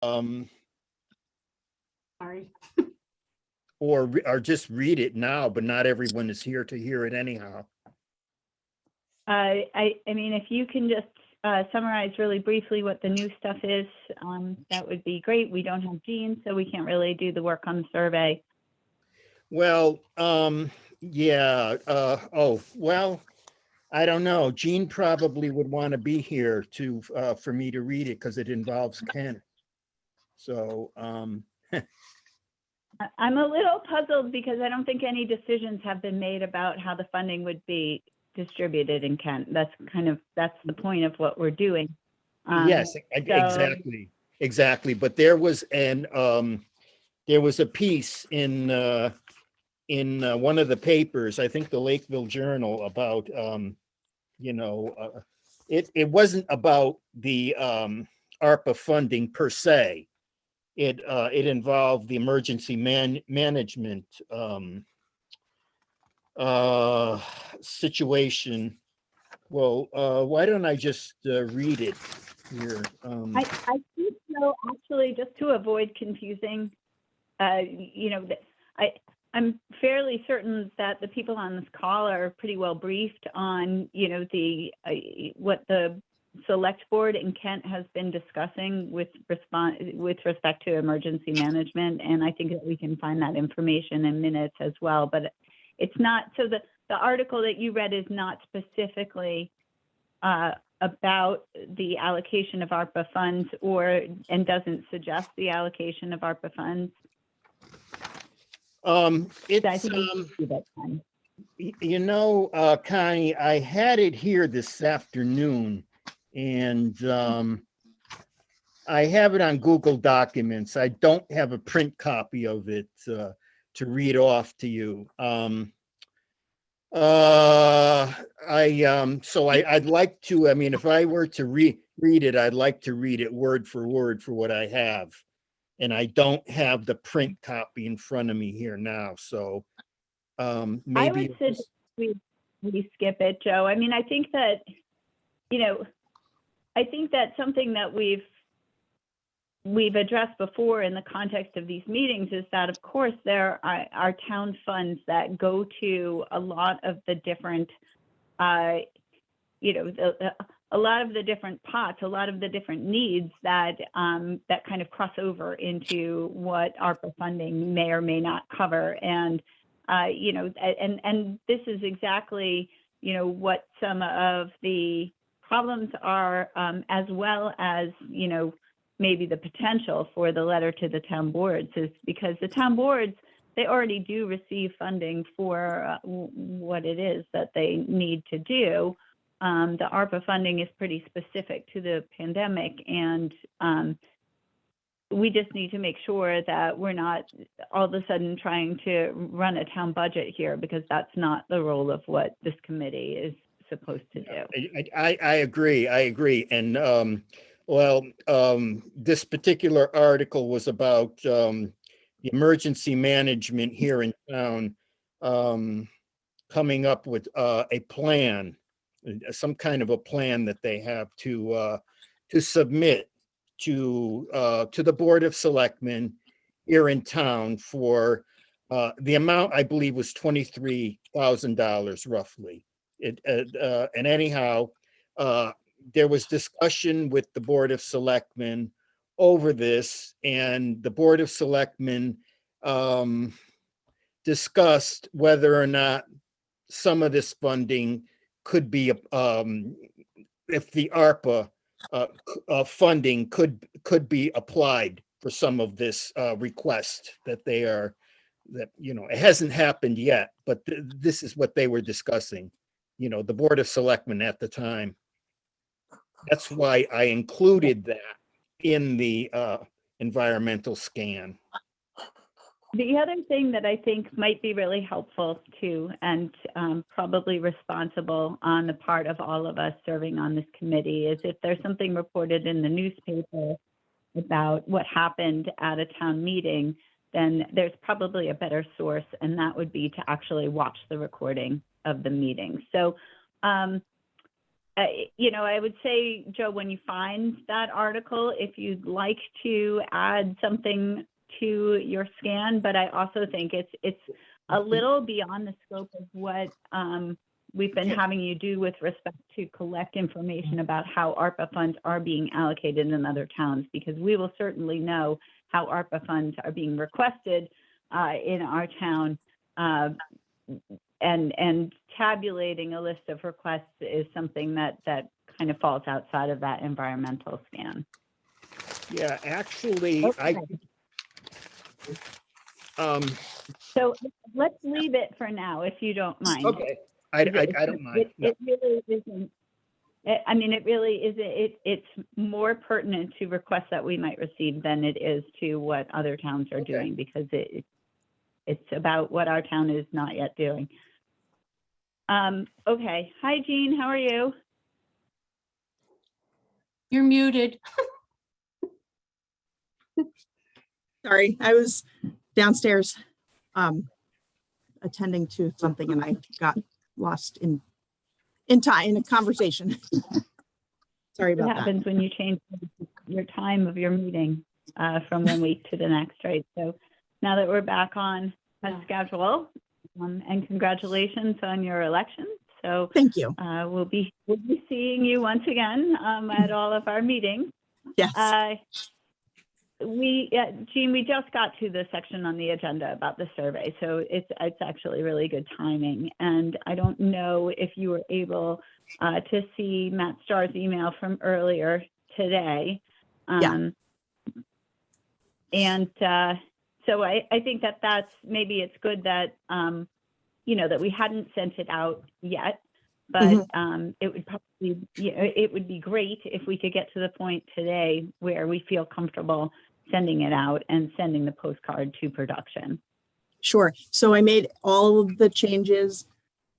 um, Sorry. or just read it now, but not everyone is here to hear it anyhow. I mean, if you can just summarize really briefly what the new stuff is, that would be great. We don't have Jean, so we can't really do the work on the survey. Well, yeah, well, I don't know. Jean probably would want to be here to, for me to read it because it involves Kent. So, I'm a little puzzled because I don't think any decisions have been made about how the funding would be distributed in Kent. That's the point of what we're doing. yes, exactly. But there was a piece in one of the papers, I think the Lakeville Journal, about, it wasn't about the ARPA funding per se. It involved the emergency management situation. Well, why don't I just read it here? I think so, actually, just to avoid confusing, I'm fairly certain that the people on this call are pretty well briefed on, what the select board in Kent has been discussing with respect to emergency management. And I think that we can find that information in minutes as well, but it's not, so the article that you read is not specifically about the allocation of ARPA funds and doesn't suggest the allocation of ARPA funds. Connie, I had it here this afternoon, and I have it on Google Documents. I don't have a print copy of it to read off to you. I'd like to, if I were to read it, I'd like to read it word for what I have. And I don't have the print copy in front of me here now, so maybe I would suggest we skip it, Joe. I mean, I think that, something that we've addressed before in the context of these meetings is that, of course, there are town funds that go to a lot of the different, a lot of the different pots, a lot of the different needs that that kind of cross over into what ARPA funding may or may not cover. And, and this is exactly, what some of the problems are, as well as, maybe the potential for the letter to the town boards, is because the town boards, they already do receive funding for what it is that they need to do. The ARPA funding is pretty specific to the pandemic, and we just need to make sure that we're not all of a sudden trying to run a town budget here, because that's not the role of what this committee is supposed to do. I agree. And this particular article was about the emergency management here in town, coming up with a plan, some kind of a plan that they have to submit to the Board of Selectmen here in town for the amount, I believe, was $23,000 roughly. And anyhow, there was discussion with the Board of Selectmen over this, and the Board of Selectmen discussed whether or not some of this funding could be, if the ARPA funding could be applied for some of this request that they are, it hasn't happened yet, but this is what they were discussing, the Board of Selectmen at the time. That's why I included that in the environmental scan. The other thing that I think might be really helpful too, and probably responsible on the part of all of us serving on this committee, is if there's something reported in the newspaper about what happened at a town meeting, then there's probably a better source, and that would be to actually watch the recording of the meeting. So I would say, Joe, when you find that article, if you'd like to add something to your scan, but I also think it's a little beyond the scope of what we've been having you do with respect to collect information about how ARPA funds are being allocated in other towns, because we will certainly know how ARPA funds are being requested in our town. And tabulating a list of requests is something that kind of falls outside of that environmental scan. Yeah, actually, Okay. So let's leave it for now, if you don't mind. Okay, I don't mind. It really isn't. I mean, it really is. It's more pertinent to requests that we might receive than it is to what other towns are doing, because it's about what our town is not yet doing. Okay. Hi, Jean. How are you? You're muted. Sorry, I was downstairs attending to something and I got lost in a conversation. Sorry about What that. happens when you change your time of your meeting from one week to the next, right? So now that we're back on a schedule, and congratulations on your election. So Thank you. we'll be seeing you once again at all of our meetings. Yes. Jean, we just got to the section on the agenda about the survey, so it's actually really good timing. And I don't know if you were able to see Matt Starr's email from earlier today. Yeah. And so I think that's maybe it's good that that we hadn't sent it out yet, but it would probably it would be great if we could get to the point today where we feel comfortable sending it out and sending the postcard to production. Sure. So I made all of the changes.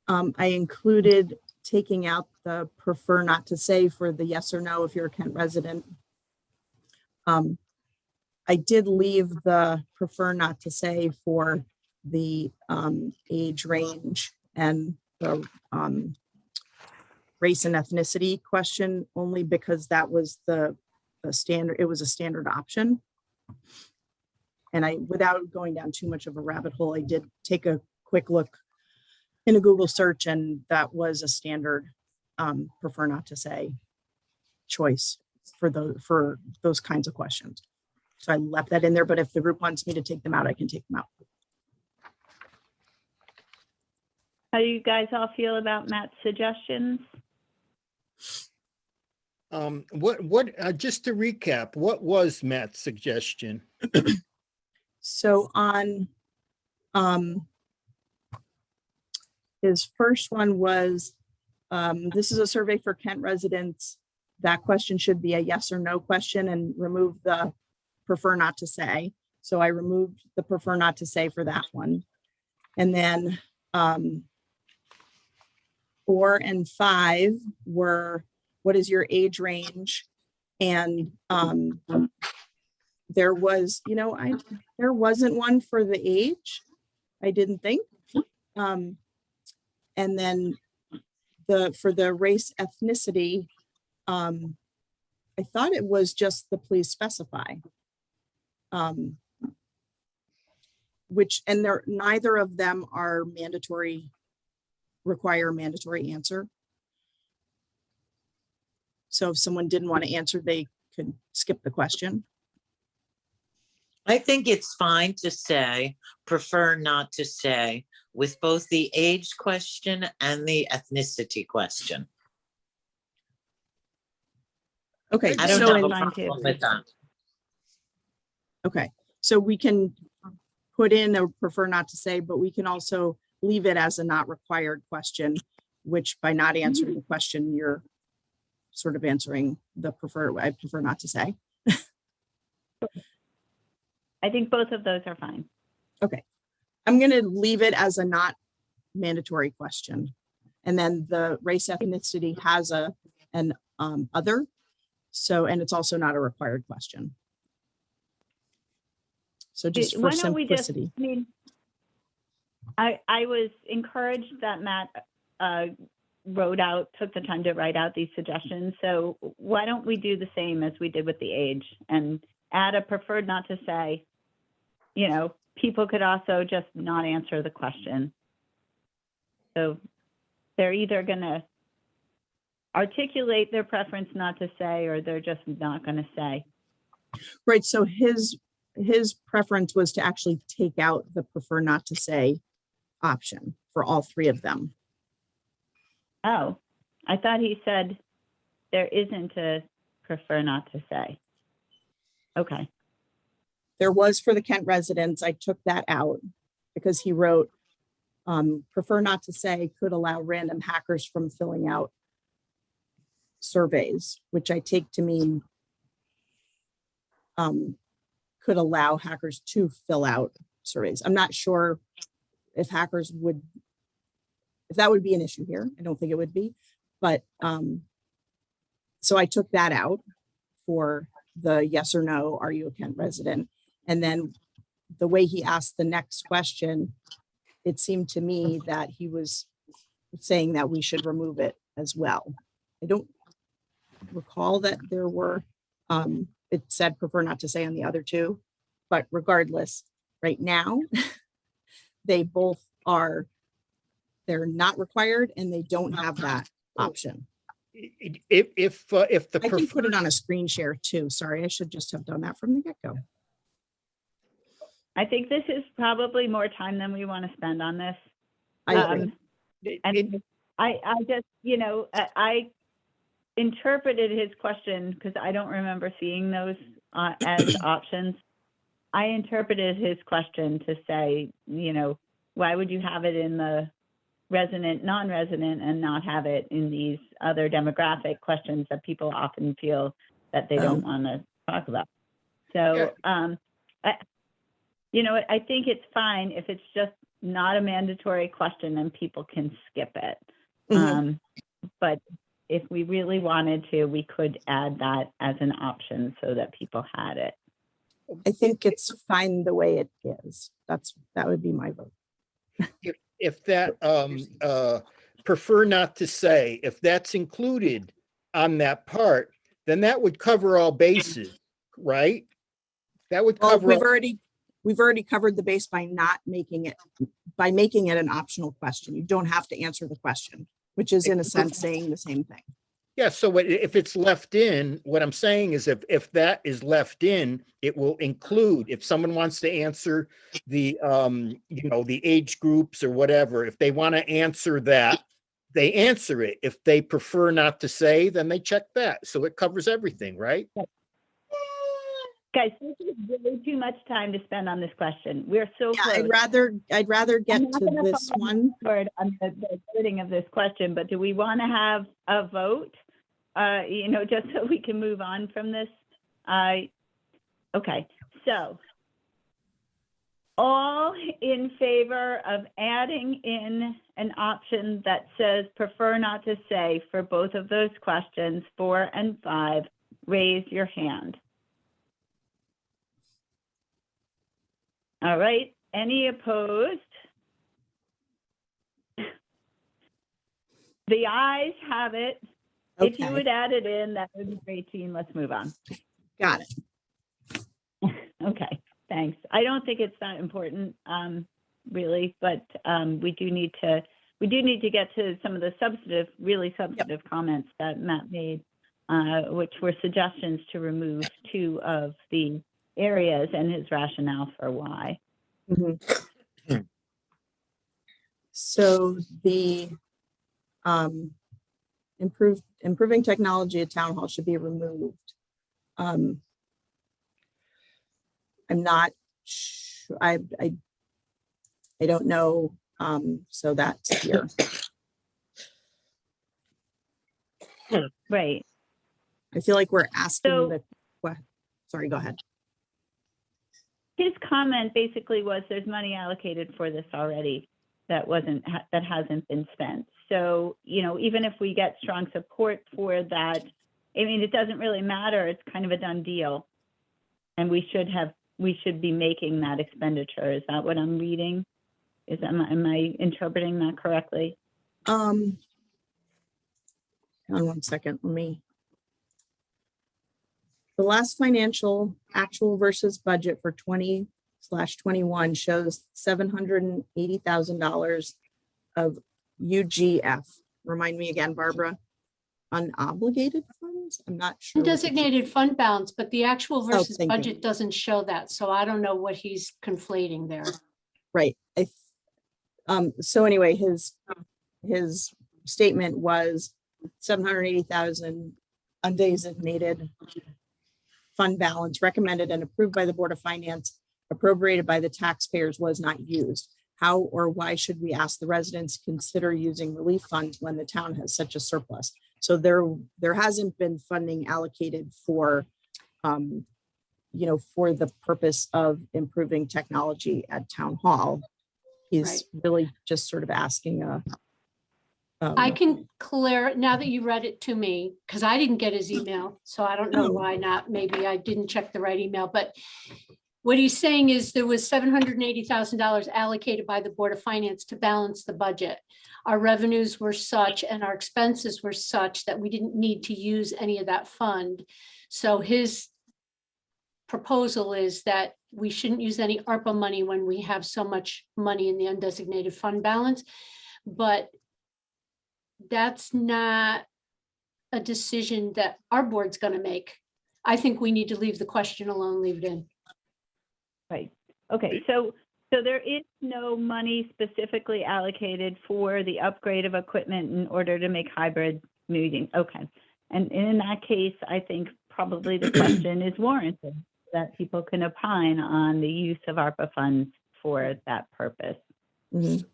I included taking out the prefer not to say for the yes or no if you're a Kent resident. I did leave the prefer not to say for the age range and the race and ethnicity question, only because that was the standard. It was a standard option. And without going down too much of a rabbit hole, I did take a quick look in a Google search, and that was a standard prefer not to say choice for those kinds of questions. So I left that in there, but if the group wants me to take them out, I can take them out. How do you guys all feel about Matt's suggestions? Just to recap, what was Matt's suggestion? So on his first one was, this is a survey for Kent residents. That question should be a yes or no question, and remove the prefer not to say. So I removed the prefer not to say for that one. And then 4 and 5 were, what is your age range? And there was, there wasn't one for the age, I didn't think. And then for the race ethnicity, I thought it was just the please specify. And neither of them are require a mandatory answer. So if someone didn't want to answer, they could skip the question. I think it's fine to say, prefer not to say, with both the age question and the ethnicity question. Okay. I don't so have a in- problem with that. Okay, so we can put in a prefer not to say, but we can also leave it as a not required question, which by not answering the question, you're sort of answering I prefer not to say. I think both of those are fine. Okay, I'm going to leave it as a not mandatory question. And then the race ethnicity has an other. So, and it's also not a required question. So just for simplicity. I was encouraged that Matt took the time to write out these suggestions. So why don't we do the same as we did with the age and add a preferred not to say? You know, people could also just not answer the question. So they're either going to articulate their preference not to say, or they're just not going to say. Right, so his preference was to actually take out the prefer not to say option for all three of them. Oh, I thought he said there isn't a prefer not to say. Okay. There was for the Kent residents. I took that out because he wrote, prefer not to say could allow random hackers from filling out surveys, which I take to mean could allow hackers to fill out surveys. I'm not sure if hackers would, if that would be an issue here. I don't think it would be, but so I took that out for the yes or no, are you a Kent resident? And then the way he asked the next question, it seemed to me that he was saying that we should remove it as well. I don't recall that there were, it said prefer not to say on the other two, but regardless, right now, they both are, they're not required and they don't have that option. If the I can put it on a screen share too. Sorry, I should just have done that from the get-go. I think this is probably more time than we want to spend on this. I agree. And I just, you know, I interpreted his question because I don't remember seeing those as options. I interpreted his question to say, you know, why would you have it in the resident, non-resident, and not have it in these other demographic questions that people often feel that they don't want to talk about? So, you know, I think it's fine if it's just not a mandatory question and people can skip it. But if we really wanted to, we could add that as an option so that people had it. I think it's fine the way it is. That would be my vote. If that prefer not to say, if that's included on that part, then that would cover all bases, right? That would Well, cover. we've already covered the base by not making it, by making it an optional question. You don't have to answer the question, which is in a sense saying the same thing. Yeah, so if it's left in, what I'm saying is if that is left in, it will include, if someone wants to answer the, you know, the age groups or whatever, if they want to answer that, they answer it. If they prefer not to say, then they check that. So it covers everything, right? Guys, this is really too much time to spend on this question. We're so close. I'd rather get to this one. On the wording of this question, but do we want to have a vote? You know, just so we can move on from this. Okay, so all in favor of adding in an option that says prefer not to say for both of those questions, 4 and 5, raise your hand. All right, any opposed? The ayes have it. Okay. If you would add it in, that would be great, team. Let's move on. Got it. Okay, thanks. I don't think it's that important, really, but we do need to get to some of the really substantive comments that Matt made, which were suggestions to remove 2 of the areas and his rationale for why. So the improving technology at town hall should be removed. I'm not sure, I don't know, so that's here. Right. I feel like we're asking So- sorry, go ahead. His comment basically was there's money allocated for this already that hasn't been spent. So, you know, even if we get strong support for that, I mean, it doesn't really matter. It's kind of a done deal. And we should be making that expenditure. Is that what I'm reading? Am I interpreting that correctly? Hang on one second, let me. The last financial actual versus budget for 20/21 shows $780,000 of UGF. Remind me again, Barbara, unobligated funds? I'm not sure. what the- Undesignated fund balance, but the actual versus thank you. budget doesn't show that. So I don't know what he's conflating there. Right. So anyway, his statement was 780,000 undesignated fund balance recommended and approved by the Board of Finance, appropriated by the taxpayers, was not used. How or why should we ask the residents to consider using relief funds when the town has such a surplus? So there hasn't been funding allocated for, for the purpose of improving technology at town hall. He's really just sort of asking I can clear, now that you read it to me, because I didn't get his email, so I don't know why not. Maybe I didn't check the right email, but what he's saying is there was $780,000 allocated by the Board of Finance to balance the budget. Our revenues were such and our expenses were such that we didn't need to use any of that fund. So his proposal is that we shouldn't use any ARPA money when we have so much money in the undesignated fund balance. But that's not a decision that our board's going to make. I think we need to leave the question alone, leave it in. Right. Okay. So there is no money specifically allocated for the upgrade of equipment in order to make hybrid meetings. Okay. And in that case, I think probably the question is warranted, that people can opine on the use of ARPA funds for that purpose. Mhm.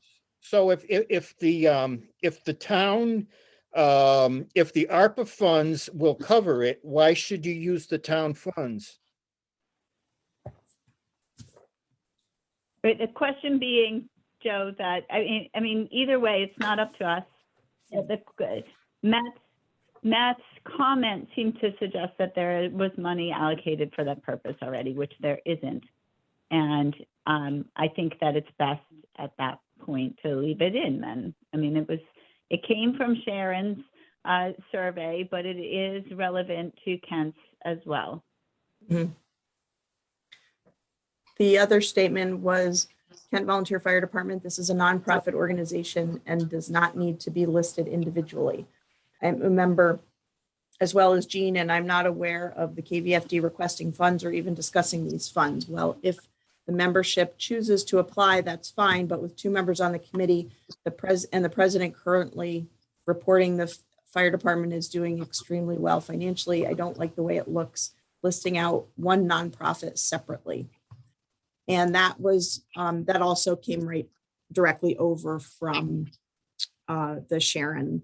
So if the town, if the ARPA funds will cover it, why should you use the town funds? Right, the question being, Joe, that, I mean, either way, it's not up to us. Matt's comment seemed to suggest that there was money allocated for that purpose already, which there isn't. And I think that it's best at that point to leave it in then. I mean, it came from Sharon's survey, but it is relevant to Kent's as well. Mhm. The other statement was Kent Volunteer Fire Department. This is a nonprofit organization and does not need to be listed individually. I'm a member as well as Jean, and I'm not aware of the KVFD requesting funds or even discussing these funds. Well, if the membership chooses to apply, that's fine. But with 2 members on the committee, the president currently reporting the fire department is doing extremely well financially. I don't like the way it looks listing out one nonprofit separately. And that was, that also came right directly over from the Sharon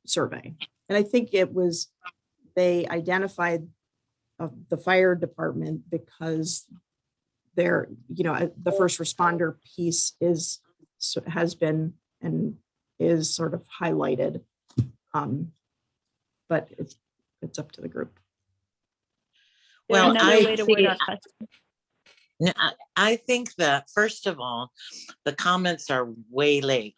survey. And I think it was, they identified the fire department because they're, the first responder piece has been and is sort of highlighted. But it's up to the group. Well, I think that, first of all, the comments are way late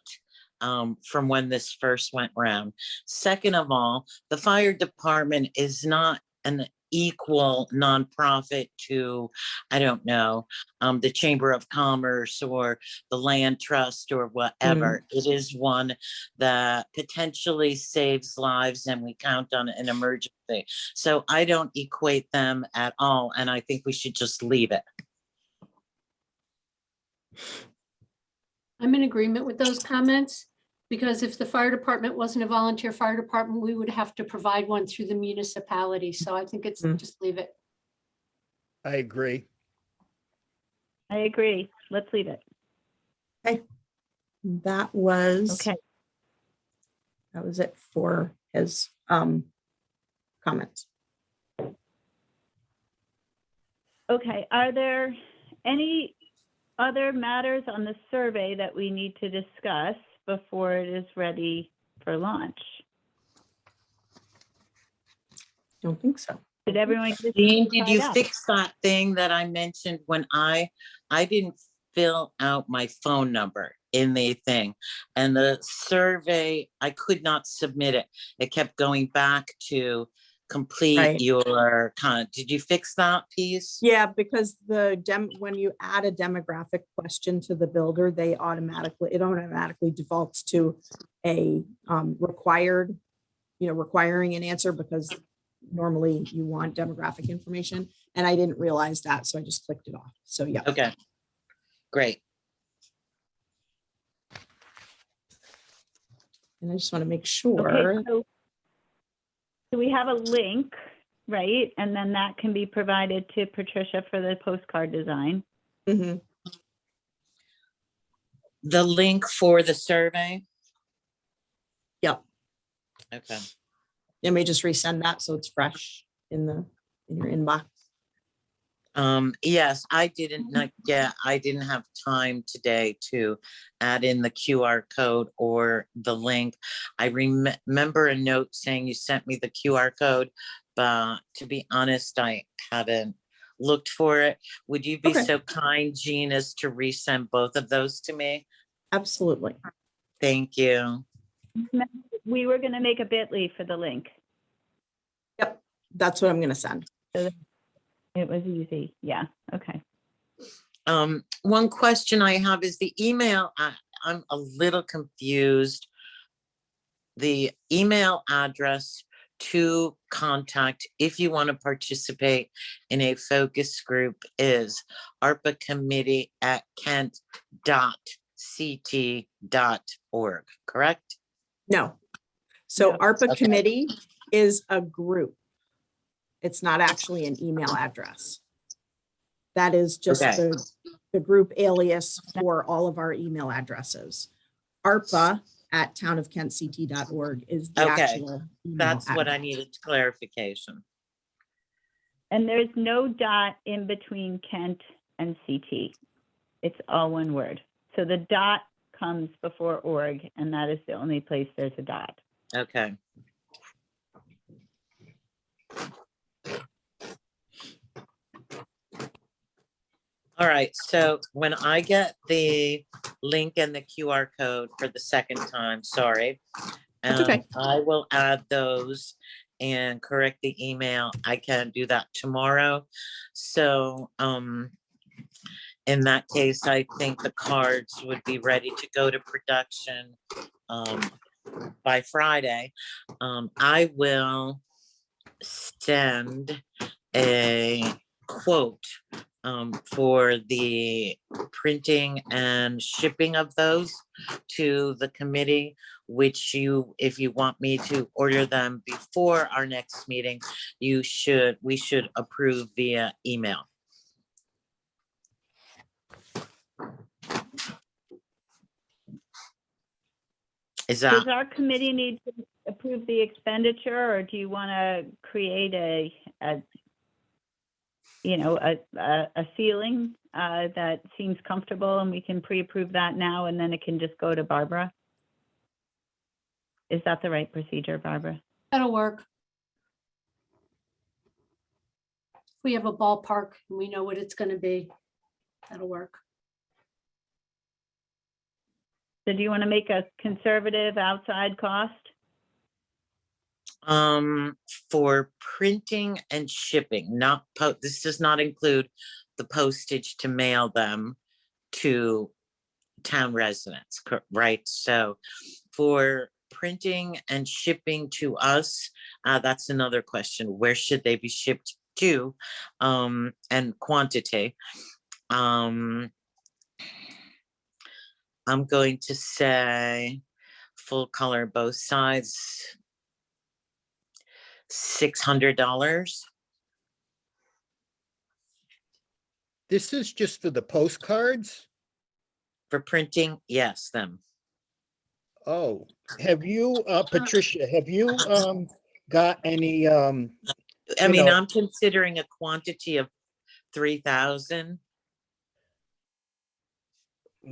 from when this first went round. Second of all, the fire department is not an equal nonprofit to, I don't know, the Chamber of Commerce or the Land Trust or whatever. It is one that potentially saves lives and we count on an emergency. So I don't equate them at all. And I think we should just leave it. I'm in agreement with those comments, because if the fire department wasn't a volunteer fire department, we would have to provide one through the municipality. So I think it's just leave it. I agree. Let's leave it. Okay. That was Okay. That was it for his comments. Okay. Are there any other matters on the survey that we need to discuss before it is ready for launch? Don't think so. Did everyone? Dean, did you fix that thing that I mentioned when I didn't fill out my phone number? in the thing. And the survey, I could not submit it. It kept going back to complete Right. your did you fix that piece? Yeah, because when you add a demographic question to the builder, it automatically defaults to a requiring an answer, because normally you want demographic information, and I didn't realize that, so I just clicked it off. So yeah. Okay, great. And I just want to make sure. Okay, so we have a link, right? And then that can be provided to Patricia for the postcard design. Mhm. The link for the survey? Yep. Okay. Let me just resend that so it's fresh in your inbox. Yes, I didn't have time today to add in the QR code or the link. I remember a note saying you sent me the QR code, but to be honest, I haven't looked for it. Would you be Okay. so kind, Jean, as to resend both of those to me? Absolutely. Thank you. We were going to make a bit.ly for the link. Yep. That's what I'm going to send. It was easy. Yeah. Okay. One question I have is the email. I'm a little confused. The email address to contact if you want to participate in a focus group is arpacommittee@kent.ct.org, correct? No. So No. ARPA Okay. committee is a group. It's not actually an email address. That is just Okay. the group alias for all of our email addresses. ARPA@townofkentct.org is the Okay. actual email That's what I address. needed clarification. And there's no dot in between Kent and CT. It's all one word. So the dot comes before org, and that is the only place there's a dot. Okay. All right, so when I get the link and the QR code for the second time, sorry. That's okay. I will add those and correct the email. I can do that tomorrow. So in that case, I think the cards would be ready to go to production by Friday. I will send a quote for the printing and shipping of those to the committee, which if you want me to order them before our next meeting, we should approve via email. Is that? Does our committee need to approve the expenditure, or do you want to create a ceiling that seems comfortable, and we can pre-approve that now, and then it can just go to Barbara? Is that the right procedure, Barbara? That'll work. If we have a ballpark and we know what it's going to be, that'll work. So do you want to make a conservative outside cost? For printing and shipping, this does not include the postage to mail them to town residents, right? So for printing and shipping to us, that's another question. Where should they be shipped to? And quantity. I'm going to say full color both sides, $600. This is just for the postcards? For printing, yes, them. Oh, have you, Patricia, have you got any, I'm considering a quantity of 3,000.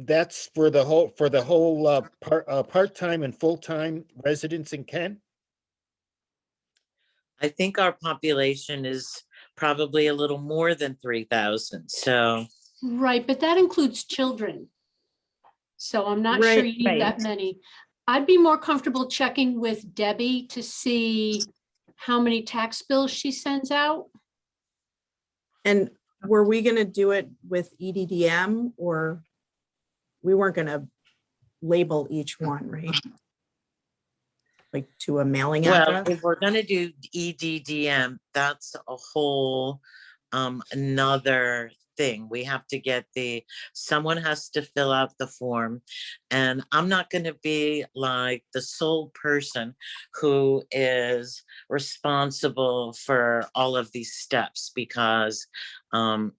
that's for the whole part-time and full-time residents in Kent? I think our population is probably a little more than 3,000, so. Right, but that includes children. So I'm not sure Right, you need that many. I'd be more comfortable checking with Debbie to see how many tax bills she sends out. And were we gonna do it with EDDM, or we weren't gonna label each one, right? Like to a mailing Well, address? if we're gonna do EDDM, that's a whole another thing. We have to get someone has to fill out the form. And I'm not gonna be like the sole person who is responsible for all of these steps, because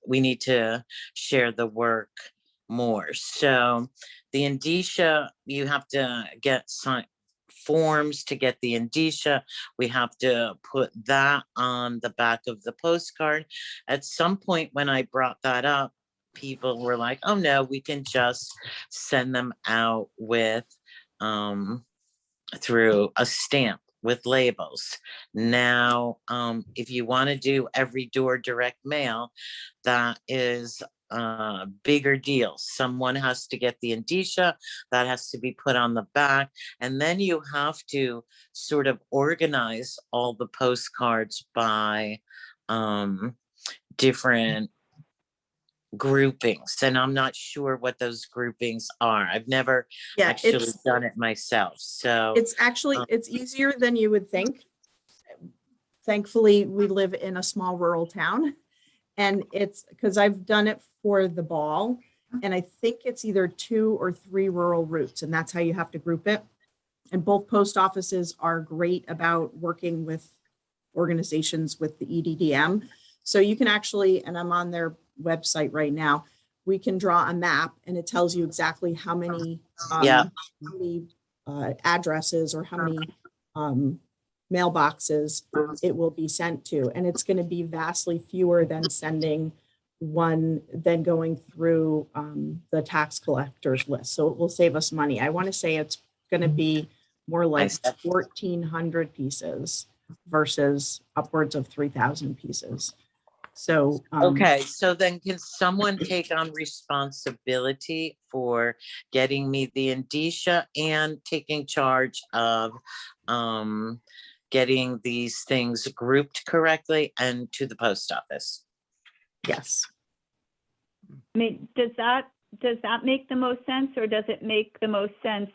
we need to share the work more. So the indicia, you have to get forms to get the indicia. We have to put that on the back of the postcard. At some point when I brought that up, people were like, oh no, we can just send them out with through a stamp with labels. Now, if you want to do every door direct mail, that is bigger deal. Someone has to get the indicia, that has to be put on the back, and then you have to sort of organize all the postcards by different groupings, and I'm not sure what those groupings are. I've never Yeah, actually done it myself. So it's actually, it's easier than you would think. Thankfully, we live in a small rural town, and it's because I've done it for the ball, and I think it's either 2 or 3 rural routes, and that's how you have to group it. And both post offices are great about working with organizations with the EDDM. So you can actually, and I'm on their website right now, we can draw a map and it tells you exactly how many, addresses or how many mailboxes it will be sent to. And it's going to be vastly fewer than sending one, than going through the tax collector's list. So it will save us money. I want to say it's going to be more like 1,400 pieces versus upwards of 3,000 pieces. So, okay, so then can someone take on responsibility for getting me the indicia and taking charge of getting these things grouped correctly and to the post office? yes. I mean, does that make the most sense, or does it make the most sense,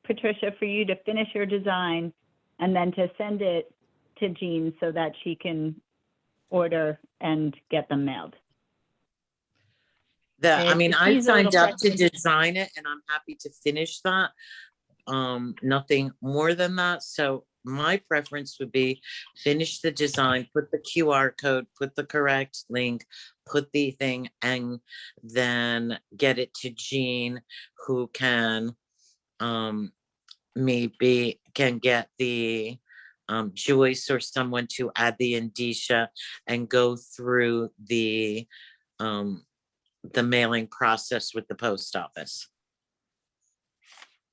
Patricia, for you to finish your design and then to send it to Jean so that she can order and get them mailed? I mean, I She's a little signed up to frustrated. design it and I'm happy to finish that. Nothing more than that. So my preference would be finish the design, put the QR code, put the correct link, put the thing, and then get it to Jean, who can maybe can get the Joyce or someone to add the indicia and go through the mailing process with the post office.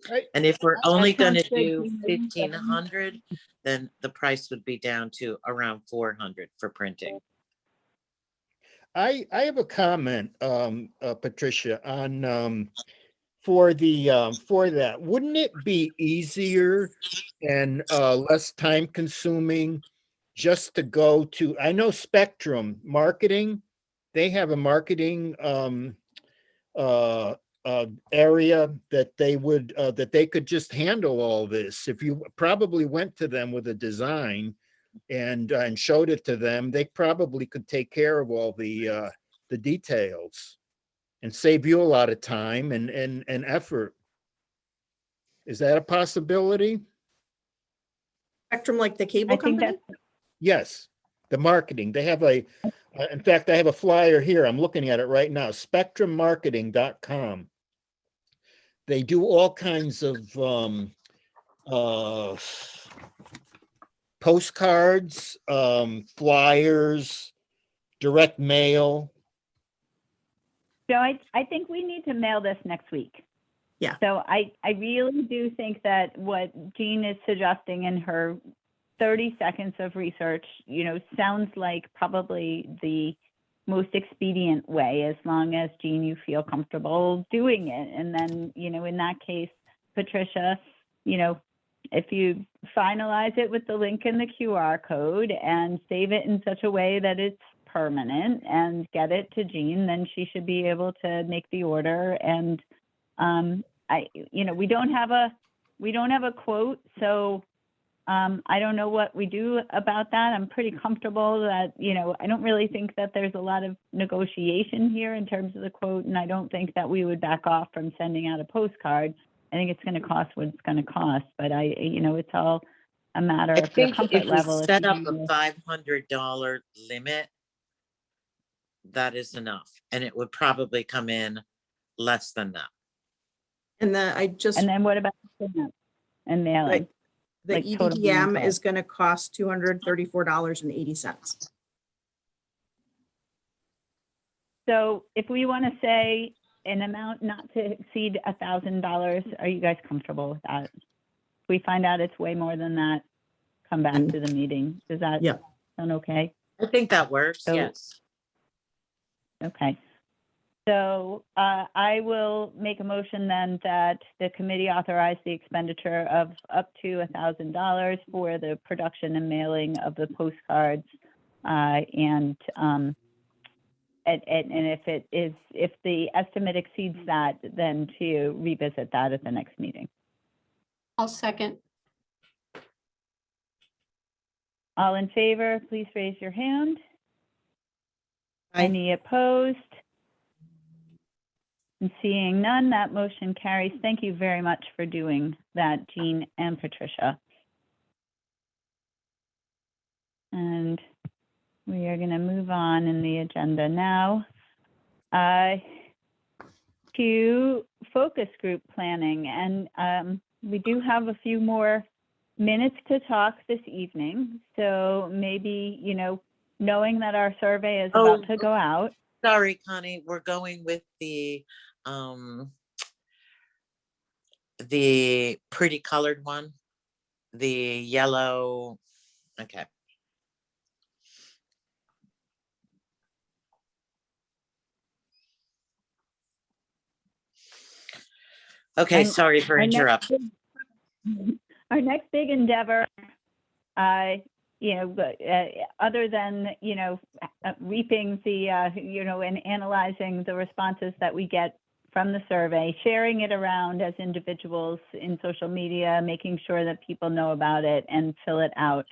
Right. And if we're only That sounds gonna do good. 1,500, then the price would be down to around 400 for printing. I have a comment, Patricia, on for that. Wouldn't it be easier and less time consuming just to go to, I know Spectrum Marketing, they have a marketing area that they could just handle all this. If you probably went to them with a design and showed it to them, they probably could take care of all the details and save you a lot of time and effort. Is that a possibility? Spectrum, like the cable I think company? that's, Yes, the marketing. They have in fact, I have a flyer here. I'm looking at it right now, spectrummarketing.com. They do all kinds of postcards, flyers, direct mail. so I think we need to mail this next week. Yeah. So I really do think that what Jean is suggesting in her 30 seconds of research, sounds like probably the most expedient way, as long as, Jean, you feel comfortable doing it. And then, in that case, Patricia, if you finalize it with the link in the QR code and save it in such a way that it's permanent and get it to Jean, then she should be able to make the order. And we don't have a quote, so I don't know what we do about that. I'm pretty comfortable that, I don't really think that there's a lot of negotiation here in terms of the quote, and I don't think that we would back off from sending out a postcard. I think it's going to cost what it's going to cost, but it's all a matter I of your think comfort if we level. set up a $500 limit, that is enough, and it would probably come in less than that. And And then what about and mailing? the like total EDDM means is going to cost $234.80. So if we want to say an amount not to exceed $1,000, are you guys comfortable with that? If we find out it's way more than that, come back to the meeting. Does that sound okay? I think that works. So- Yes. Okay. So I will make a motion then that the committee authorize the expenditure of up to $1,000 for the production and mailing of the postcards. And if the estimate exceeds that, then to revisit that at the next meeting. I'll second. All in favor, please raise your hand. Aye. Any opposed? And seeing none, that motion carries. Thank you very much for doing that, Jean and Patricia. And we are going to move on in the agenda now to focus group planning. And we do have a few more minutes to talk this evening. So maybe, knowing that our survey is about to go out. Sorry, Connie, we're going with the pretty colored one, the yellow. Okay. Okay, And sorry for interrupting. Our next big endeavor, other than, reaping the, and analyzing the responses that we get from the survey, sharing it around as individuals in social media, making sure that people know about it and fill it out.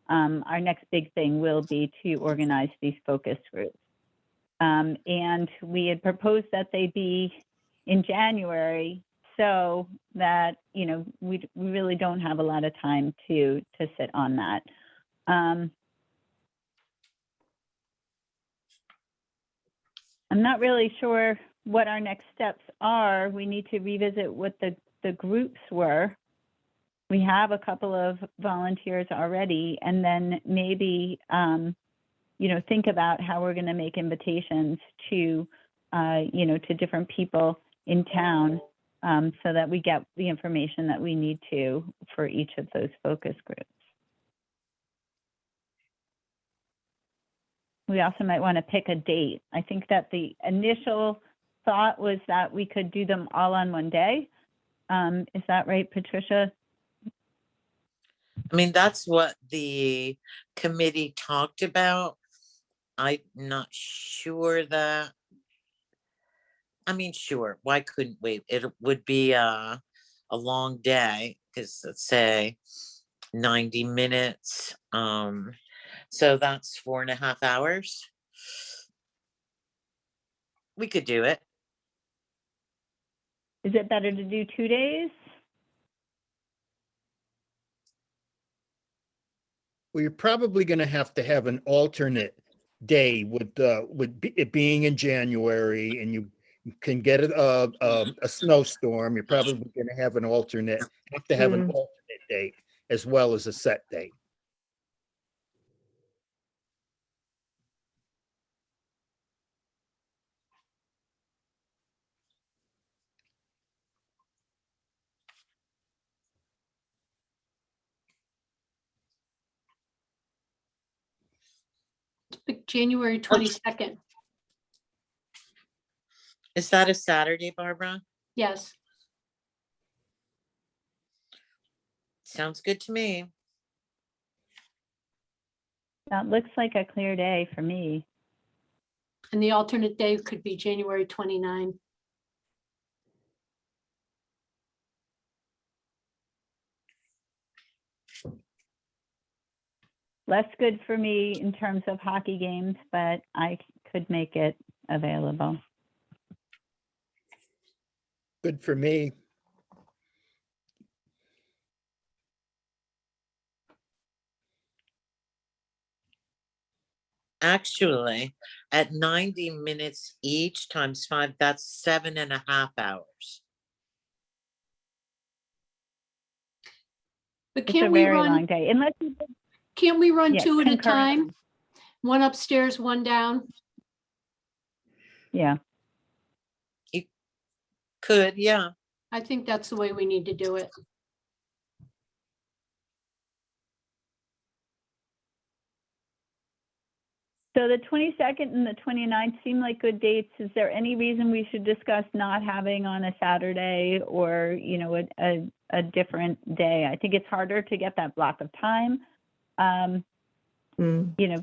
Our next big thing will be to organize these focus groups. And we had proposed that they be in January, so that, we really don't have a lot of time to sit on that. I'm not really sure what our next steps are. We need to revisit what the groups were. We have a couple of volunteers already, and then maybe, think about how we're going to make invitations to, to different people in town, so that we get the information that we need to for each of those focus groups. We also might want to pick a date. I think that the initial thought was that we could do them all on one day. Is that right, Patricia? I mean, that's what the committee talked about. I'm not sure that, sure, why couldn't we? It would be a long day, because let's say 90 minutes. So that's 4.5 hours. We could do it. Is it better to do 2 days? Well, you're probably going to have an alternate day with it being in January, and you can get a snowstorm. You're probably going to have an alternate date as well as a set date. January 22nd. Is that a Saturday, Barbara? Yes. Sounds good to me. That looks like a clear day for me. And the alternate day could be January 29. Less good for me in terms of hockey games, but I could make it available. Good for me. Actually, at 90 minutes each times 5, that's 7.5 hours. But It's a can't we very long run, day, unless you did, can't we run yeah, 2 at a concurrent. time? One upstairs, one down? Yeah. Could, yeah. I think that's the way we need to do it. So the 22nd and the 29th seem like good dates. Is there any reason we should discuss not having on a Saturday or, you know, a different day? I think it's harder to get that block of time. You know,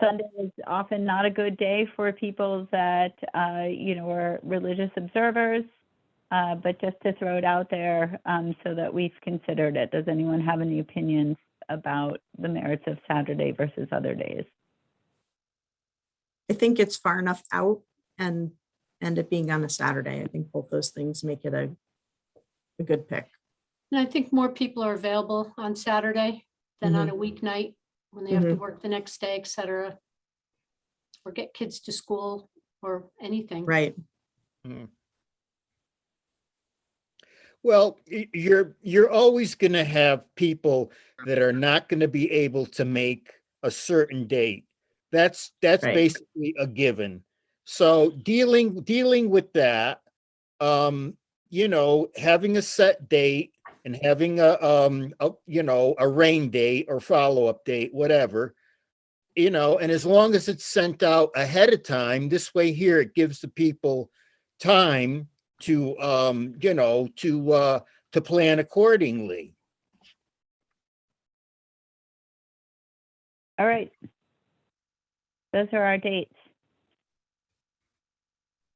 Sunday is often not a good day for people that, you know, are religious observers, but just to throw it out there so that we've considered it. Does anyone have any opinions about the merits of Saturday versus other days? I think it's far enough out and it being on a Saturday. I think both those things make it a good pick. And I think more people are available on Saturday than on a weeknight when they have to work the next day, et cetera. Or get kids to school or anything. Right. Well, you're always going to have people that are not going to be able to make a certain date. That's Right. basically a given. So dealing with that, you know, having a set date and having a you know, a rain date or follow-up date, whatever, you know, and as long as it's sent out ahead of time, this way here, it gives the people time to you know, to plan accordingly. All right. Those are our dates.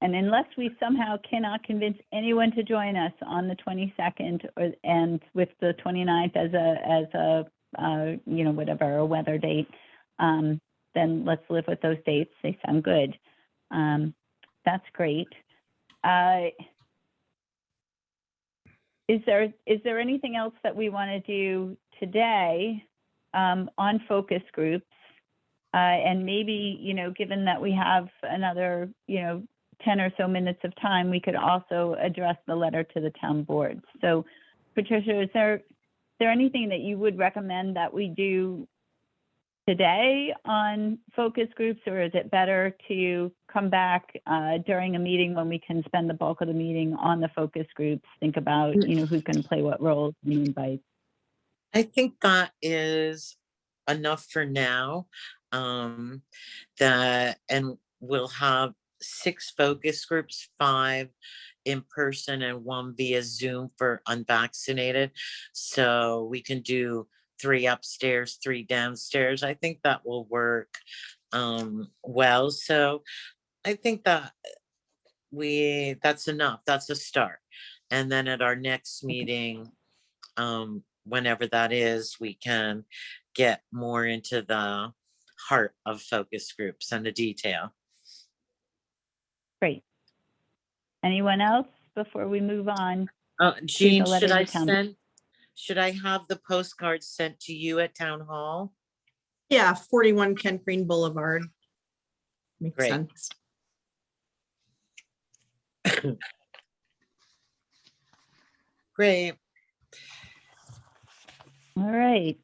And unless we somehow cannot convince anyone to join us on the 22nd and with the 29th as a you know, whatever, a weather date, then let's live with those dates. They sound good. That's great. Is there anything else that we want to do today on focus groups? And maybe, you know, given that we have another, you know, 10 or so minutes of time, we could also address the letter to the town board. So, Patricia, is there anything that you would recommend that we do today on focus groups, or is it better to come back during a meeting when we can spend the bulk of the meeting on the focus groups, think about, you know, who's going to play what roles and invite? I think that is enough for now. That, and we'll have 6 focus groups, 5 in person and 1 via Zoom for unvaccinated. So we can do 3 upstairs, 3 downstairs. I think that will work well. So I think that that's enough. That's a start. And then at our next meeting, whenever that is, we can get more into the heart of focus groups and the detail. Great. Anyone else before we move on? Jean, letter should I to town. should I have the postcards sent to you at town hall? Yeah, 41 Kent Green Boulevard. Makes Great. sense. Great. All right,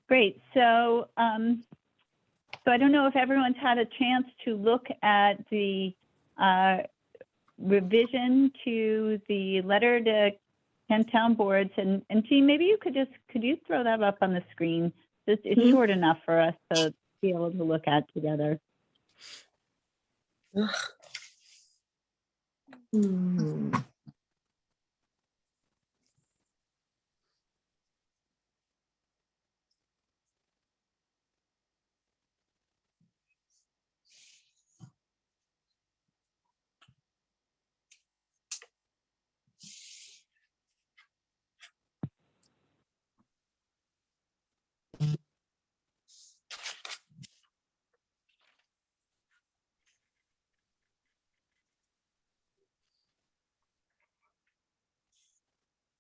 great. So, so I don't know if everyone's had a chance to look at the revision to the letter to Kent Town boards, and Jean, maybe you could you throw that up on the screen? It's short enough for us to be able to look at together. Hmm.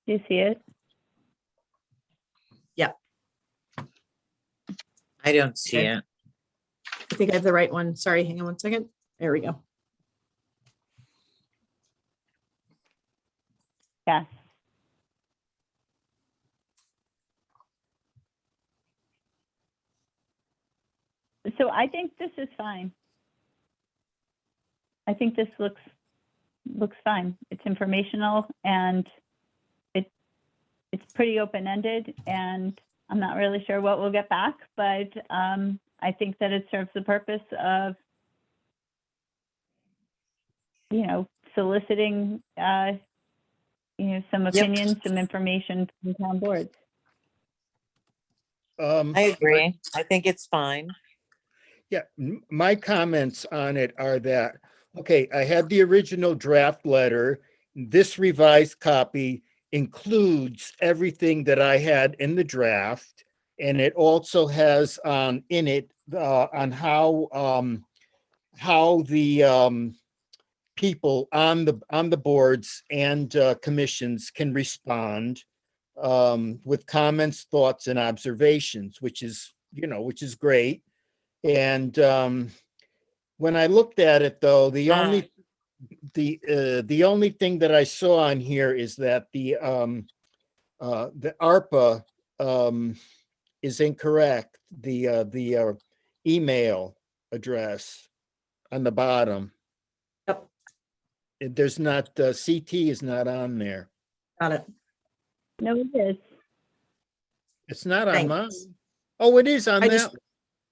Do you see it? I don't see Okay. it. I think I have the right one. Sorry, hang on one second. There we go. Yes. So I think this is fine. I think this looks fine. It's informational and it's pretty open-ended, and I'm not really sure what we'll get back, but I think that it serves the purpose of, soliciting, some opinions, some information from town boards. I agree. I think it's fine. Yeah, my comments on it are that, okay, I had the original draft letter. This revised copy includes everything that I had in the draft. And it also has in it on how the people on the boards and commissions can respond with comments, thoughts, and observations, which is great. And when I looked at it, though, the only thing that I saw on here is that the ARPA is incorrect. The email address on the bottom. Yep. There's not CT is not on there. Got it. No, it is. It's not on mine. Thanks. Oh, it is on that.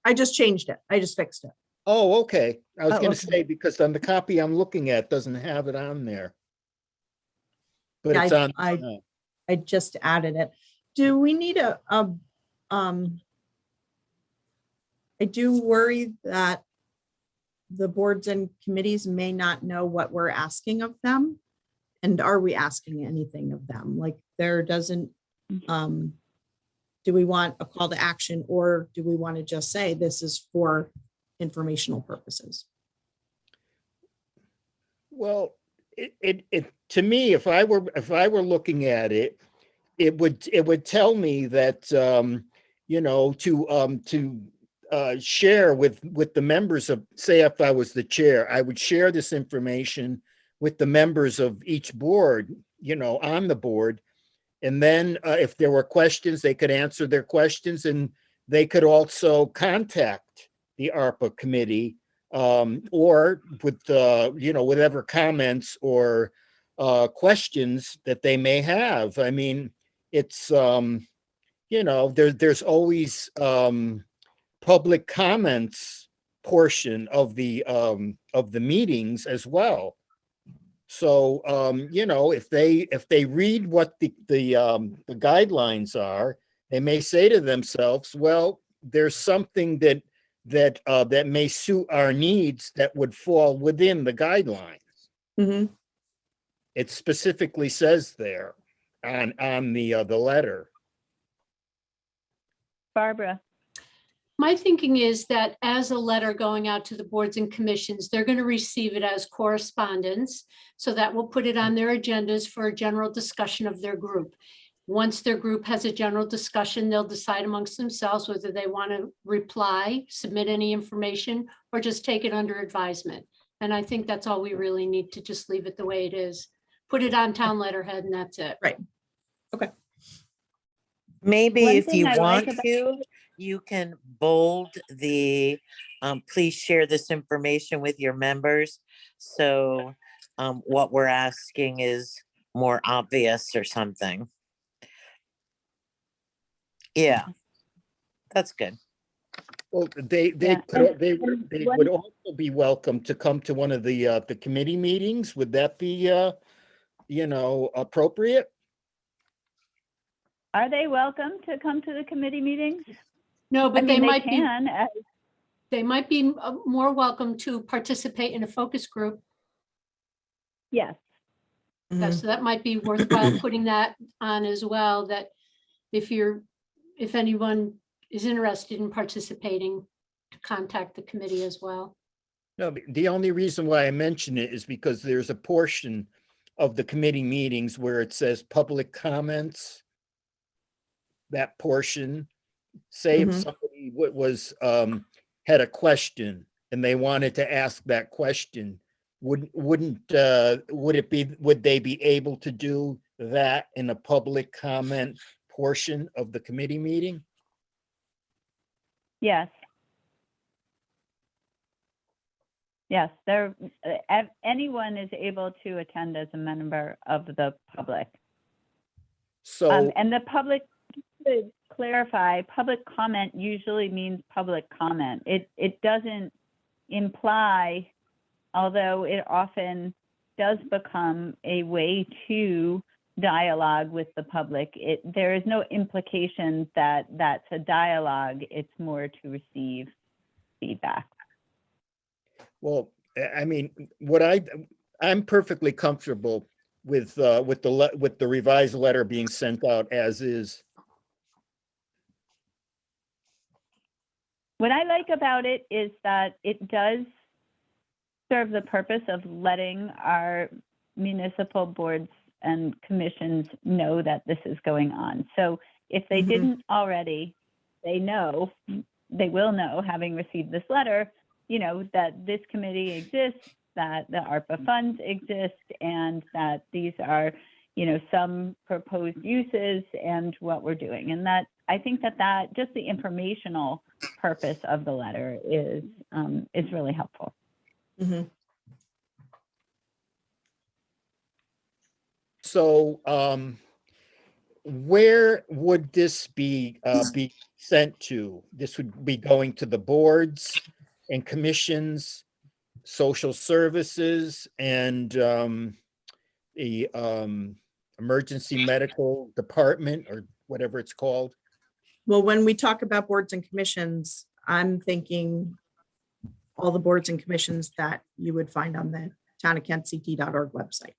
I just changed it. I just fixed it. Oh, okay. I was Oh, going to okay. say, because on the copy I'm looking at doesn't have it on there. But Yeah, it's on. I just added it. Do we need I do worry that the boards and committees may not know what we're asking of them. And are we asking anything of them? Like there doesn't, do we want a call to action, or do we want to just say this is for informational purposes? Well, it to me, if I were looking at it, it would tell me that to share with the members of, say, if I was the chair, I would share this information with the members of each board, on the board. And then if there were questions, they could answer their questions, and they could also contact the ARPA committee or with, whatever comments or questions that they may have. I mean, it's, there's always public comments portion of the meetings as well. So, if they read what the guidelines are, they may say to themselves, well, there's something that may suit our needs that would fall within the guidelines. Mm-hmm. It specifically says there on the letter. Barbara. My thinking is that as a letter going out to the boards and commissions, they're going to receive it as correspondence. So that will put it on their agendas for a general discussion of their group. Once their group has a general discussion, they'll decide amongst themselves whether they want to reply, submit any information, or just take it under advisement. And I think that's all we really need to just leave it the way it is. Put it on town letterhead and that's it. Right. Okay. Maybe One if thing you I like want about- to, you can bold the, please share this information with your members. So what we're asking is more obvious or something. Yeah, that's good. Well, they Yeah, could, and they one- would also be welcome to come to one of the committee meetings. Would that be, appropriate? Are they welcome to come to the committee meetings? No, I but mean, they might be, can. they might be more welcome to participate in a focus group. Yes. Yeah, so that might be worthwhile putting that on as well, that if anyone is interested in participating, to contact the committee as well. No, the only reason why I mention it is because there's a portion of the committee meetings where it says public comments. That portion, say if Mhm. somebody had a question and they wanted to ask that question, would they be able to do that in a public comment portion of the committee meeting? Yes. Yes, anyone is able to attend as a member of the public. So, And the public, to clarify, public comment usually means public comment. It doesn't imply, although it often does become a way to dialogue with the public, there is no implication that that's a dialogue. It's more to receive feedback. well, I mean, I'm perfectly comfortable with the revised letter being sent out as is. What I like about it is that it does serve the purpose of letting our municipal boards and commissions know that this is going on. So if they Mhm. didn't already, they will know, having received this letter, that this committee exists, that the ARPA funds exist, and that these are, some proposed uses and what we're doing. And that, I think that just the informational purpose of the letter is really helpful. Mhm. So, where would this be sent to? This would be going to the boards and commissions, social services, and the emergency medical department, or whatever it's called. Well, when we talk about boards and commissions, I'm thinking all the boards and commissions that you would find on the townofkentct.org website.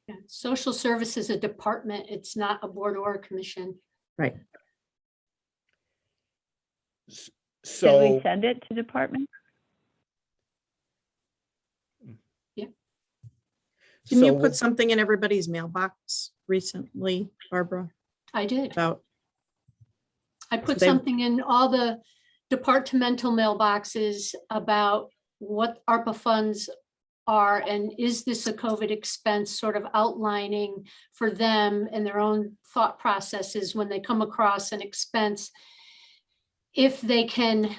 Yeah, social service is a department. It's not a board or a commission. Right. Should So, we send it to department? Can you so put something in everybody's mailbox recently, Barbara, I did. about, I put they- something in all the departmental mailboxes about what ARPA funds are, and is this a COVID expense, sort of outlining for them and their own thought processes when they come across an expense, if they can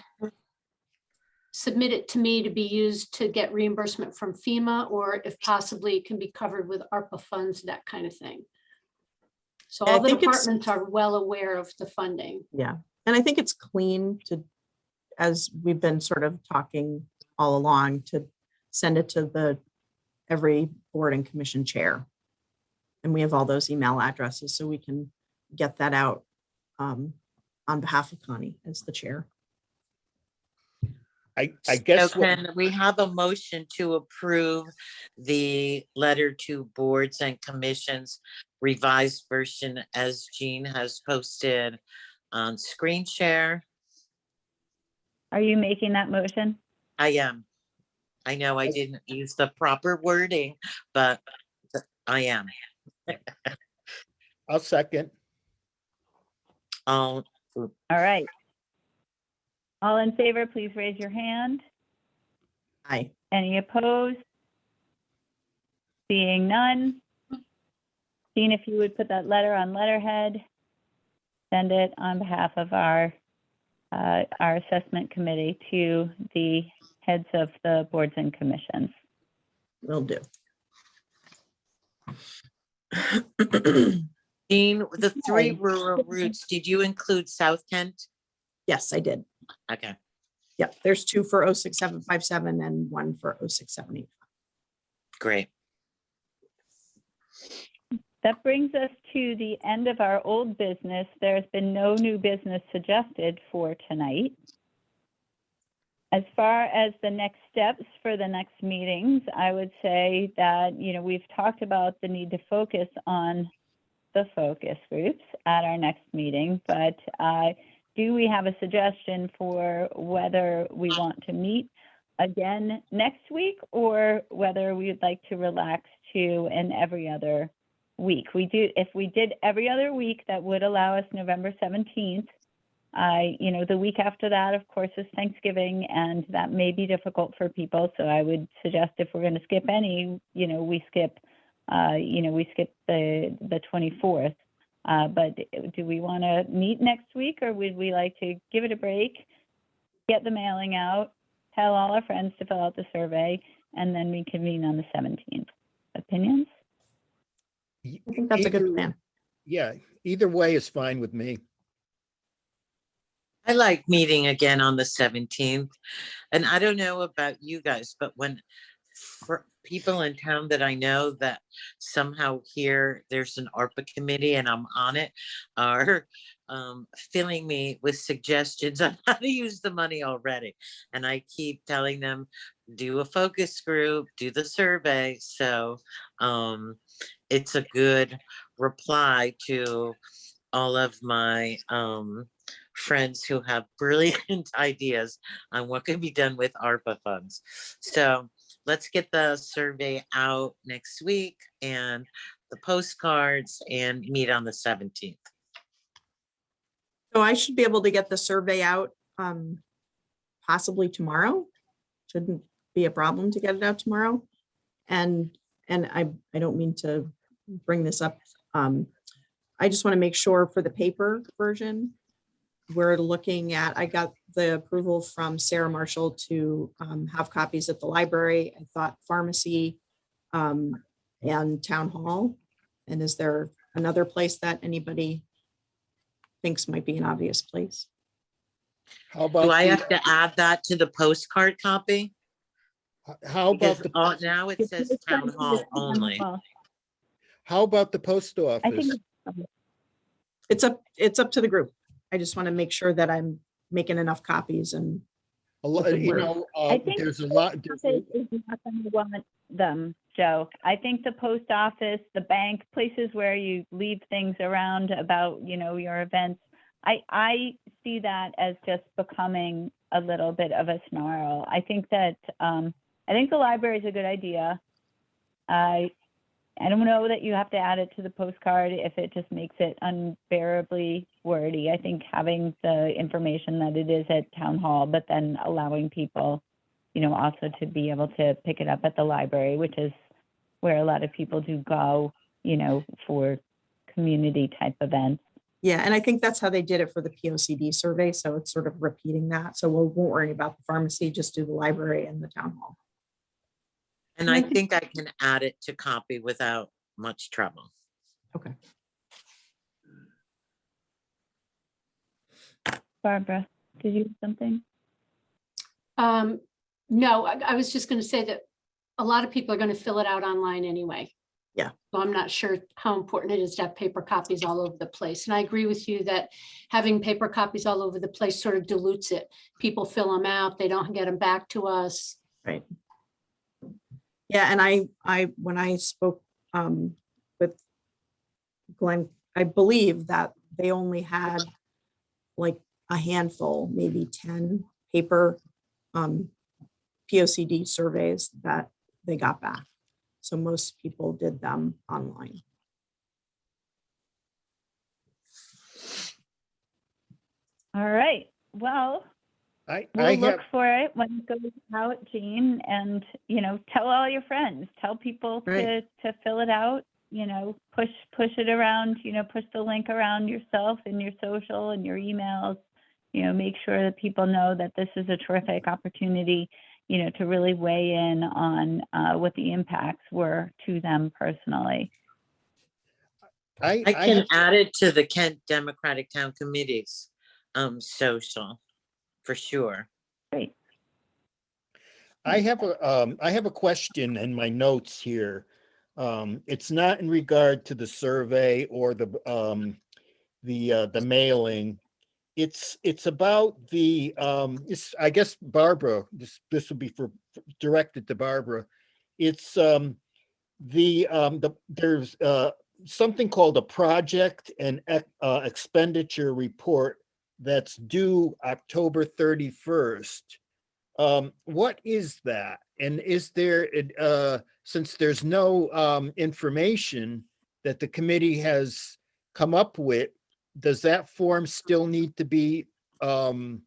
submit it to me to be used to get reimbursement from FEMA, or if possibly it can be covered with ARPA funds, that kind of thing. So I all the think it's- departments are well aware of the funding. yeah. And I think it's clean to, as we've been sort of talking all along, to send it to every board and commission chair. And we have all those email addresses, so we can get that out on behalf of Connie as the chair. I guess So can we have a motion to approve the letter to boards and commissions revised version as Jean has posted on screen share? Are you making that motion? I am. I know I didn't use the proper wording, but I am. I'll second. Um, All right. All in favor, please raise your hand. Aye. Any opposed? Seeing none. Jean, if you would put that letter on letterhead, send it on behalf of our assessment committee to the heads of the boards and commissions. Will do. Jean, the three Okay. rural routes, did you include South Kent? Yes, I did. Okay. Yep, there's 2 for 06757 and 1 for 06785. Great. That brings us to the end of our old business. There's been no new business suggested for tonight. As far as the next steps for the next meetings, I would say that, we've talked about the need to focus on the focus groups at our next meeting, but do we have a suggestion for whether we want to meet again next week or whether we would like to relax to an every other week? If we did every other week, that would allow us November 17th. The week after that, of course, is Thanksgiving, and that may be difficult for people. So I would suggest if we're going to skip any, we skip the 24th. But do we want to meet next week, or would we like to give it a break, get the mailing out, tell all our friends to fill out the survey, and then we convene on the 17th? Opinions? I think that's a good plan. Yeah, either way is fine with me. I like meeting again on the 17th. And I don't know about you guys, but for people in town that I know that somehow here there's an ARPA committee and I'm on it, are filling me with suggestions on how to use the money already. And I keep telling them, do a focus group, do the survey. So it's a good reply to all of my friends who have brilliant ideas on what can be done with ARPA funds. So let's get the survey out next week and the postcards and meet on the 17th. So I should be able to get the survey out possibly tomorrow. Shouldn't be a problem to get it out tomorrow. And I don't mean to bring this up. I just want to make sure for the paper version, we're looking at, I got the approval from Sarah Marshall to have copies at the library. I thought pharmacy and town hall. And is there another place that anybody thinks might be an obvious place? How about Do I have to add that to the postcard copy? how about Because now it says town hall only. how about the post office? I think It's up to the group. I just want to make sure that I'm making enough copies and A lot, I think there's a lot. Office is not going to want them, Joe. I think the post office, the bank, places where you leave things around about, your events. I see that as just becoming a little bit of a snarl. I think that the library is a good idea. I don't know that you have to add it to the postcard if it just makes it unbearably wordy. I think having the information that it is at town hall, but then allowing people, also to be able to pick it up at the library, which is where a lot of people do go, for community type events. yeah, and I think that's how they did it for the POCD survey. So it's sort of repeating that. So we won't worry about the pharmacy, just do the library and the town hall. And I think I can add it to copy without much trouble. Okay. Barbara, did you have something? No, I was just going to say that a lot of people are going to fill it out online anyway. Yeah. So I'm not sure how important it is to have paper copies all over the place. And I agree with you that having paper copies all over the place sort of dilutes it. People fill them out, they don't get them back to us. Right. Yeah, and I when I spoke with Glenn, I believe that they only had like a handful, maybe 10 paper POCD surveys that they got back. So most people did them online. All right. Well, we'll look for it when it goes out, Jean, and tell all your friends, tell people to fill it out, push it around, push the link around yourself and your social and your emails, make sure that people know that this is a terrific opportunity, to really weigh in on what the impacts were to them personally. I can add it to the Kent Democratic Town Committee's social for sure. Great. I have a question in my notes here. It's not in regard to the survey or the mailing. It's about the I guess Barbara, this would be directed to Barbara. It's there's something called a project and expenditure report that's due October 31st. What is that? And is there, since there's no information that the committee has come up with, does that form still need to be, done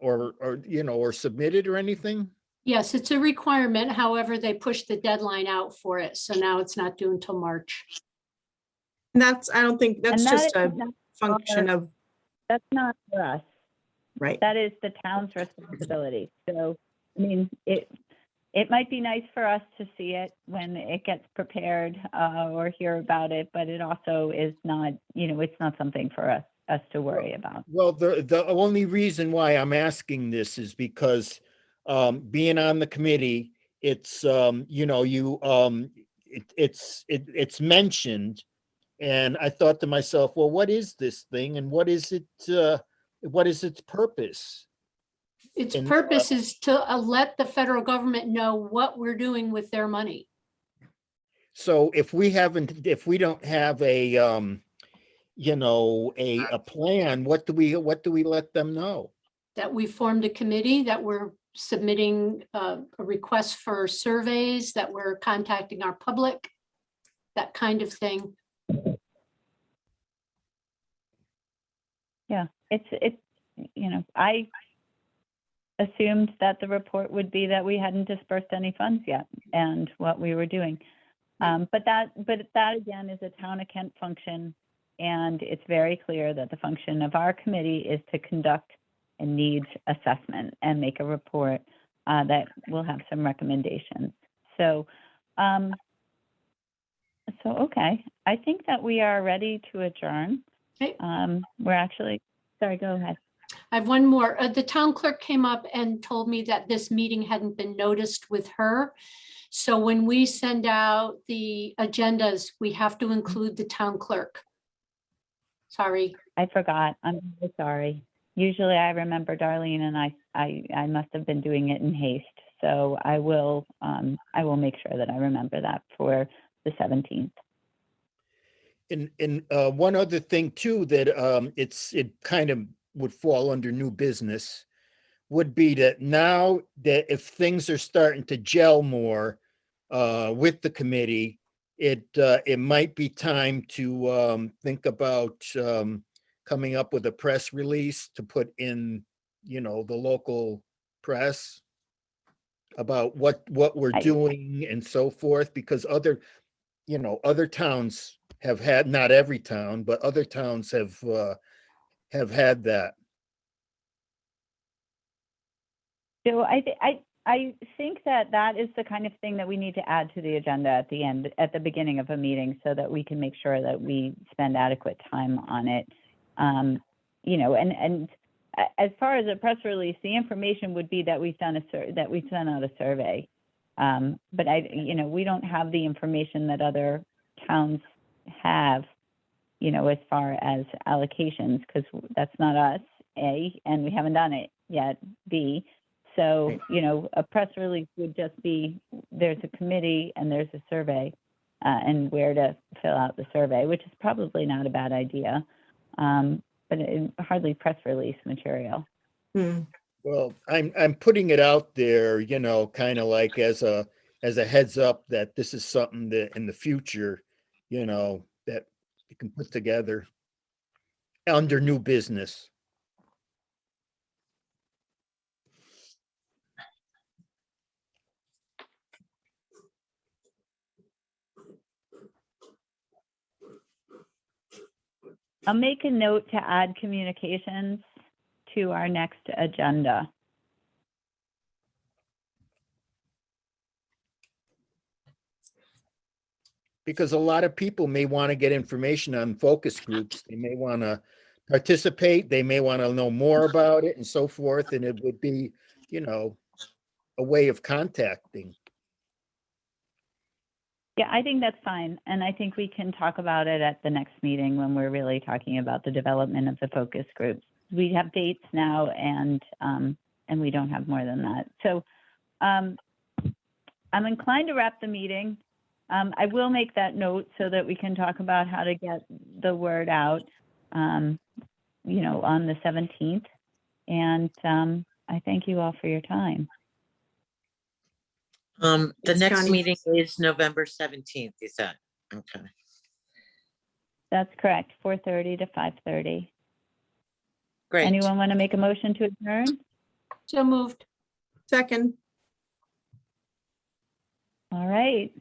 or submitted or anything? Yes, it's a requirement. However, they pushed the deadline out for it. So now it's not due until March. I don't think that's And just that a is not function of, That's not for us. right. That is the town's responsibility. So, I mean, it might be nice for us to see it when it gets prepared or hear about it, but it also is not, it's not something for us to worry about. Well, the only reason why I'm asking this is because being on the committee, it's it's mentioned, and I thought to myself, well, what is this thing, and what is it? What is its purpose? Its And, purpose is to let the federal government know what we're doing with their money. So if we don't have a a plan, what do we let them know? That we formed a committee, that we're submitting a request for surveys, that we're contacting our public, that kind of thing. Yeah, I assumed that the report would be that we hadn't dispersed any funds yet and what we were doing. But that again is a town of Kent function. And it's very clear that the function of our committee is to conduct a needs assessment and make a report that will have some recommendations. So, okay, I think that we are ready to adjourn. Okay. We're actually, sorry, go ahead. I have one more. The town clerk came up and told me that this meeting hadn't been noticed with her. So when we send out the agendas, we have to include the town clerk. Sorry. I forgot. I'm so sorry. Usually I remember, Darlene, and I must have been doing it in haste. So I will make sure that I remember that for the 17th. And one other thing too, that it kind of would fall under new business, would be that now that if things are starting to gel more with the committee, it might be time to think about coming up with a press release to put in, the local press about what we're doing and so forth, because other towns have had, not every town, but other towns have had that. So I think that is the kind of thing that we need to add to the agenda at the beginning of a meeting, so that we can make sure that we spend adequate time on it. And as far as a press release, the information would be that we sent out a survey. But we don't have the information that other towns have, as far as allocations, because that's not us, A, and we haven't done it yet, B. So, a press release would just be, there's a committee and there's a survey and where to fill out the survey, which is probably not a bad idea, but hardly press release material. Well, I'm putting it out there, kind of like as a heads up that this is something that in the future, that you can put together under new business. I'll make a note to add communications to our next agenda. Because a lot of people may want to get information on focus groups. They may want to participate. They may want to know more about it and so forth, and it would be, you know, a way of contacting. Yeah, I think that's fine. And I think we can talk about it at the next meeting when we're really talking about the development of the focus groups. We have dates now and we don't have more than that. So I'm inclined to wrap the meeting. I will make that note so that we can talk about how to get the word out, you know, on the 17th. And I thank you all for your time. The Thanks, next Connie. meeting is November 17th, you said? Okay. That's correct, 4:30 to 5:30. Great. Anyone want to make a motion to adjourn? So moved. Second. All right.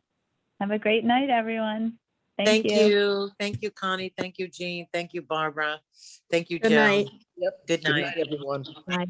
Have a great night, everyone. Thank you. Thank you, Connie. Thank you, Jean. Thank you, Barbara. Thank you, Good Joe. night. Yep. Good Good night. night, everyone. Bye.